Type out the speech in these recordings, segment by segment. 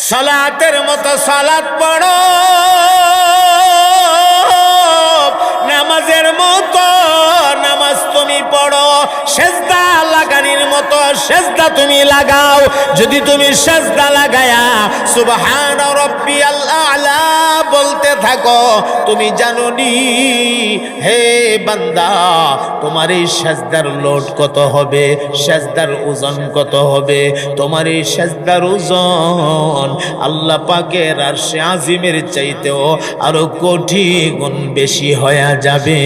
সালাতের মতো সালাত পড়ো, নামাজের মতো নামাজ তুমি পড়ো, সেজদা লাগানির মতো সেজদা তুমি লাগাও। যদি তুমি সেজদা লাগায়া সুবহান রাব্বিয়াল আ'লা বলতে থাকো, তুমি জানো নি হে বান্দা তোমার এই সেজদার লোড কত হবে, সেজদার ওজন কত হবে। তোমার এই সেজদার ওজন আল্লাহ পাকের আরশে আজিমের চাইতেও আরো কোটি গুণ বেশি হয়ে যাবে।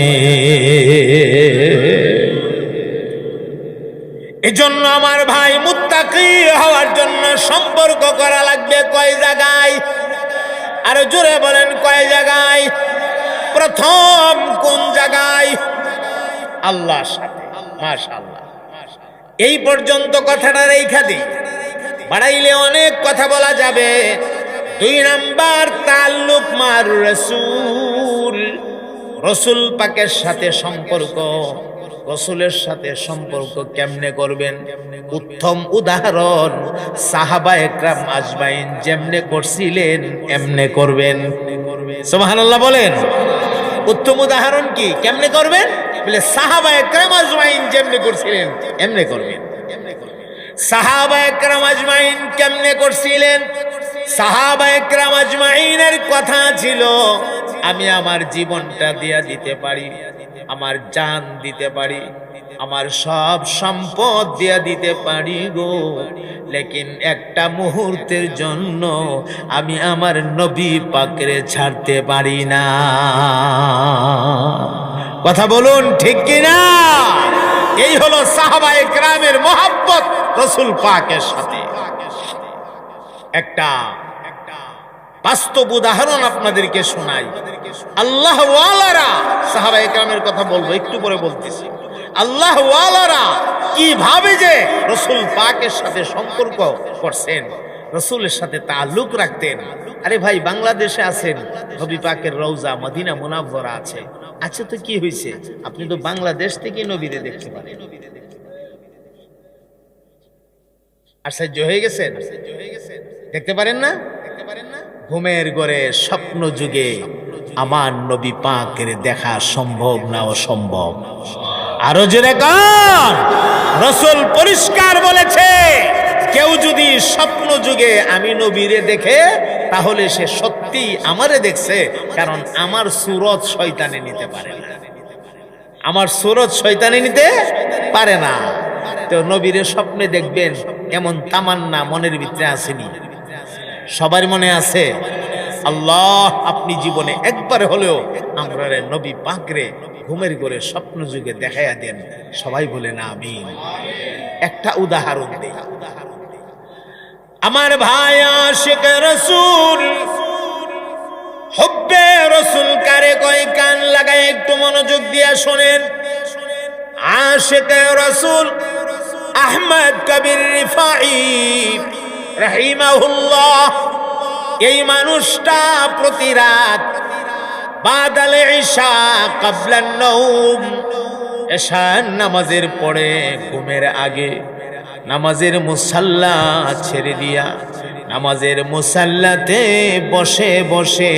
এজন্য আমার ভাই মুত্তাকি হওয়ার জন্য সম্পর্ক করা লাগবে কয় জায়গায়? আর জোরে বলেন কয় জায়গায়? প্রথম কোন জায়গায়? আল্লাহর সাথে। মাশাআল্লাহ, এই পর্যন্ত কথাটা রেখা দিই, বাড়াইলে অনেক কথা বলা যাবে। 2 নাম্বার তাল্লুক মার রাসূল, রাসূল পাকের সাথে সম্পর্ক। রাসূলের সাথে সম্পর্ক কেমনে করবেন? উত্তম উদাহরণ সাহাবায়ে কেরাম আজমাইন যেমনে করছিলেন এমনে করবেন। সুবহানাল্লাহ বলেন। উত্তম উদাহরণ কি? কেমনে করবেন? বলে সাহাবায়ে কেরাম আজমাইন যেমনে করছিলেন এমনে করবেন। সাহাবায়ে কেরাম আজমাইন কেমনে করছিলেন? সাহাবায়ে কেরাম আজমাইনের কথা ছিল, আমি আমার জীবনটা দিয়া দিতে পারি, আমার জান দিতে পারি, আমার সব সম্পদ দিয়া দিতে পারি গো, লেকিন একটা মুহূর্তের জন্য আমি আমার নবী পাকের ছাড়তে পারি না। কথা বলুন ঠিক কিনা? এই হলো সাহাবায়ে কেরামের মহব্বত রাসূল পাকের সাথে। একটা বাস্তব উদাহরণ আপনাদেরকে শোনাই। আল্লাহ ওয়ালারা, সাহাবায়ে কেরামের কথা বলবো একটু পরে বলতেছি, আল্লাহ ওয়ালারা কিভাবে যে রাসূল পাকের সাথে সম্পর্ক করছেন, রাসূলের সাথে তাল্লুক রাখতেন। আরে ভাই, বাংলাদেশে আছেন, নবী পাকের রওজা মদিনা মুনাওয়ারা আছে, আচ্ছা তো কি হয়েছে? আপনি তো বাংলাদেশ থেকে নবীরে দেখতে পারেন। আশ্চর্য হয়ে গেছেন? দেখতে পারেন না? ঘুমের ঘরে স্বপ্ন যুগে আমার নবী পাকের দেখা সম্ভব না অসম্ভব? আরো জোরে কান। রাসূল পরিষ্কার বলেছে, কেউ যদি স্বপ্ন যুগে আমি নবীরে দেখে তাহলে সে সত্যি আমারে দেখছে, কারণ আমার সুরত শয়তানে নিতে পারে না, আমার সুরত শয়তানে নিতে পারে না। তো নবীরে স্বপ্নে দেখবেন এমন তামান্না মনের ভিতরে আসেনি? সবার মনে আছে? আল্লাহ আপনি জীবনে একবার হলেও আমরা নবী পাকরে ঘুমের ঘরে স্বপ্ন যুগে দেখাইয়া দেন। সবাই বলে না আমিন। একটা উদাহরণ দেই। আমার ভাই আশিক রাসূল, হুব্বে রাসূল কারে কয় কান লাগায় একটু মনোযোগ দিয়া শোনেন। আশিক রাসূল আহমদ কবির রিফাই রাহিমাহুল্লাহ, এই মানুষটা প্রতি রাত বাদালে ইশা ক্বাবলান নওম, এশার নামাজের পরে ঘুমের আগে নামাজের মুসাল্লা ছেড়ে দিয়া নামাজের মুসাল্লাতে বসে বসে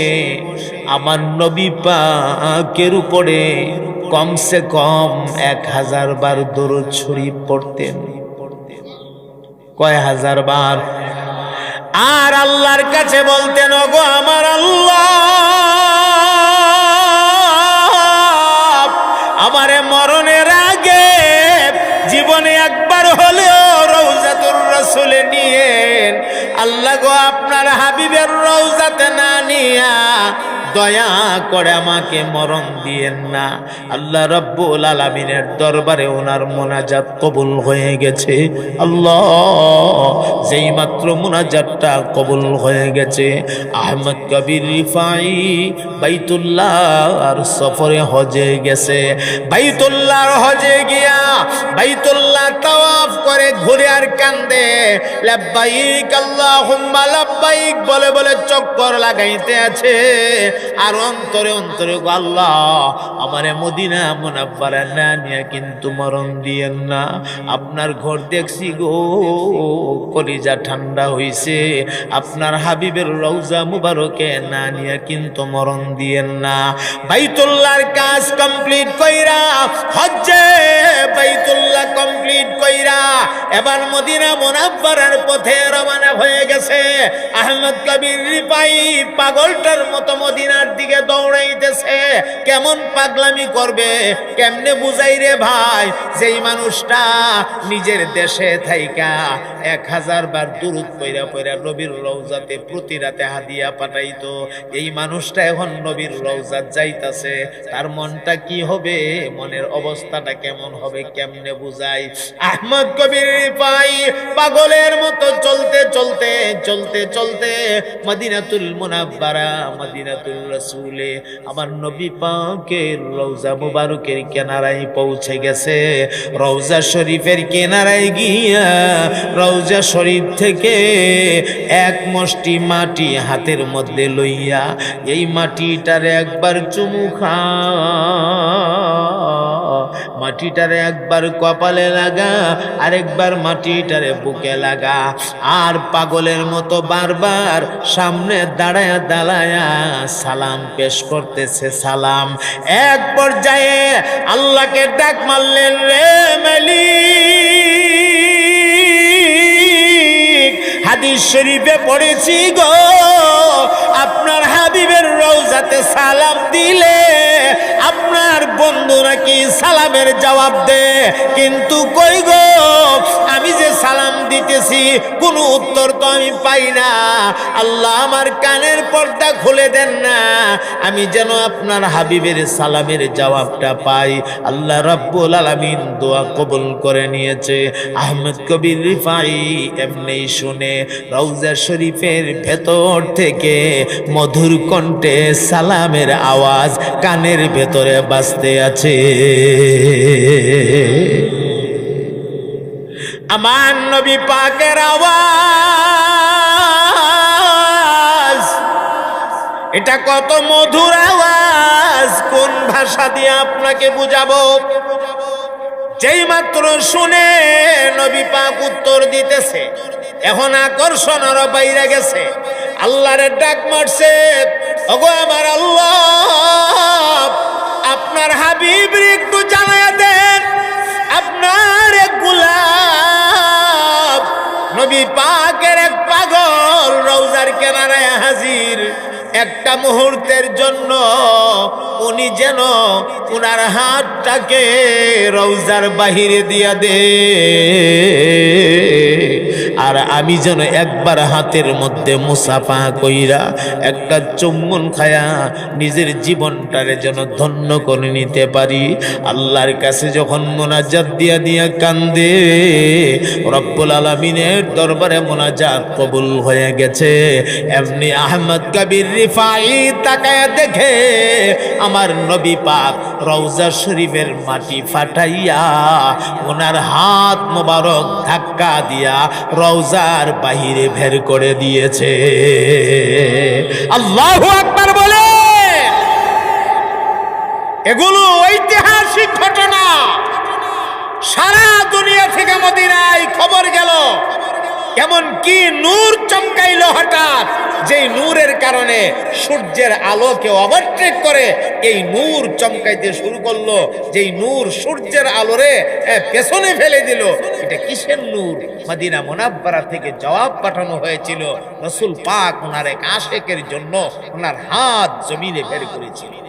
আমার নবী পাকের উপরে কমসে কম 1000 বার দরুদ শরীফ পড়তেন। কয় হাজার বার? আর আল্লাহর কাছে বলতেন, ওগো আমার আল্লাহ, আমারে মরণের আগে জীবনে একবার হলেও রওজাতুর রাসূলে নিয়েন। আল্লাহ গো, আপনার হাবিবের রওজাতে না নিয়া দয়া করে আমাকে মরণ দিয়েন না। আল্লাহ রাব্বুল আলামিনের দরবারে ওনার মুনাজাত কবুল হয়ে গেছে। আল্লাহ, যেই মাত্র মুনাজাতটা কবুল হয়ে গেছে, আহমদ কবির রিফাই বাইতুল্লাহর সফরে হজে গেছে। বাইতুল্লাহর হজে গিয়া বাইতুল্লাহ তাওয়াফ করে ঘুরে আর কান্দে, লাব্বাইক আল্লাহুম্মা লাব্বাইক বলে বলে চক্কর লাগাইতে আছে। আর অন্তরে অন্তরে গো আল্লাহ আমারে মদিনা মুনাব্বারা না নিয়ে কিন্তু মরণ দিয়েন না। আপনার ঘর দেখছি গো, কলিজা ঠান্ডা হইছে, আপনার হাবিবের রওজা মুবারকে না নিয়ে কিন্তু মরণ দিয়েন না। বাইতুল্লাহর কাজ কমপ্লিট কইরা, হজ্জে বাইতুল্লাহ কমপ্লিট কইরা এবার মদিনা মুনাব্বারার পথে রওনা হয়ে গেছে। আহমদ কবির রিফাই পাগলটার মতো মদিনার দিকে দৌড়াইতেছে। কেমন পাগলামি করবে, কেমনে বুঝাই রে ভাই, যেই মানুষটা নিজের দেশে থাইকা 1000 বার দুরূদ পইরা পইরা নবীর রওজাতে প্রতি রাতে হাদিয়া পাঠাইতো, এই মানুষটা এখন নবীর রওজাত যাইতাছে, তার মনটা কি হবে, মনের অবস্থাটা কেমন হবে, কেমনে বুঝাই। আহমদ কবির রিফাই পাগলের মতো চলতে চলতে চলতে চলতে মদিনাতুল মুনাব্বারা, মদিনাতুল রাসূলে আমার নবী পাকের রওজা মুবারকের কিনারায় পৌঁছে গেছে। রওজা শরীফের কিনারায় গিয়া রওজা শরীফ থেকে এক মুষ্টি মাটি হাতের মধ্যে লইয়া এই মাটিটারে একবার চুমু খা, মাটিটারে একবার কপালে লাগা, আরেকবার মাটিটারে বুকে লাগা। আর পাগলের মতো বারবার সামনে দাঁড়ায়া দাঁড়ায়া সালাম পেশ করতেছে। সালাম এক পর্যায়ে আল্লাহকে ডাক মারলেন, রে মালিক, হাদিস শরীফে পড়েছি গো আপনার হাবিবের রওজাতে সালাম দিলে আপনার বন্ধু নাকি সালামের জবাব দে, কিন্তু কই গো আমি যে সালাম দিতেছি কোনো উত্তর তো আমি পাই না। আল্লাহ আমার কানের পর্দা খুলে দেন না, আমি যেন আপনার হাবিবের সালামের জবাবটা পাই। আল্লাহ রাব্বুল আলামিন দোয়া কবুল করে নিয়েছে। আহমদ কবির রিফাই এমনি শুনে রওজা শরীফের ভেতর থেকে মধুর কণ্ঠে সালামের আওয়াজ কানের ভেতরে বাজতে আছে। আমার নবী পাকের আওয়াজ, এটা কত মধুর আওয়াজ, কোন ভাষা দিয়ে আপনাকে বুঝাবো। যেই মাত্র শুনে নবী পাক উত্তর দিতেছে, এখন আকর্ষণ আরো বাইরে গেছে, আল্লাহরে ডাক মারছে, ওগো আমার আল্লাহ আপনার হাবিবের একটু জানায়া দেন, আপনার এক গোলাম নবী পাকের এক পাগল রওজার কিনারায় হাজির, একটা মুহূর্তের জন্য উনি যেন উনার হাতটাকে রওজার বাহিরে দিয়া দে, আর আমি যেন একবার হাতের মধ্যে মুসাফা কইরা একটা চুম্বন খায়া নিজের জীবনটারে যেন ধন্য করে নিতে পারি। আল্লাহর কাছে যখন মোনাজাত দিয়া দিয়া কান্দে, রব্বুল আলামিনের দরবারে মোনাজাত কবুল হয়ে গেছে। এমনি আহমদ কবির রিফাই তাকায়া দেখে আমার নবী পাক রওজা শরীফের মাটি ফাটাইয়া ওনার হাত মোবারক ধাক্কা দিয়া রওজার বাহিরে বের করে দিয়েছে। আল্লাহু আকবার বলে। এগুলো ঐতিহাসিক ঘটনা, সারা দুনিয়া থেকে মদিনায় খবর গেল। কেমন কি নূর চমকাইলো হঠাৎ, যেই নূরের কারণে সূর্যের আলোকে ওভারটেক করে এই নূর চমকাইতে শুরু করলো, যেই নূর সূর্যের আলোরে পেছনে ফেলে দিল। এটা কিসের নূর? মদিনা মুনাব্বারা থেকে জবাব পাঠানো হয়েছিল, রাসূল পাক ওনার এক আশেকের জন্য ওনার হাত জমিনে বের করেছিলেন।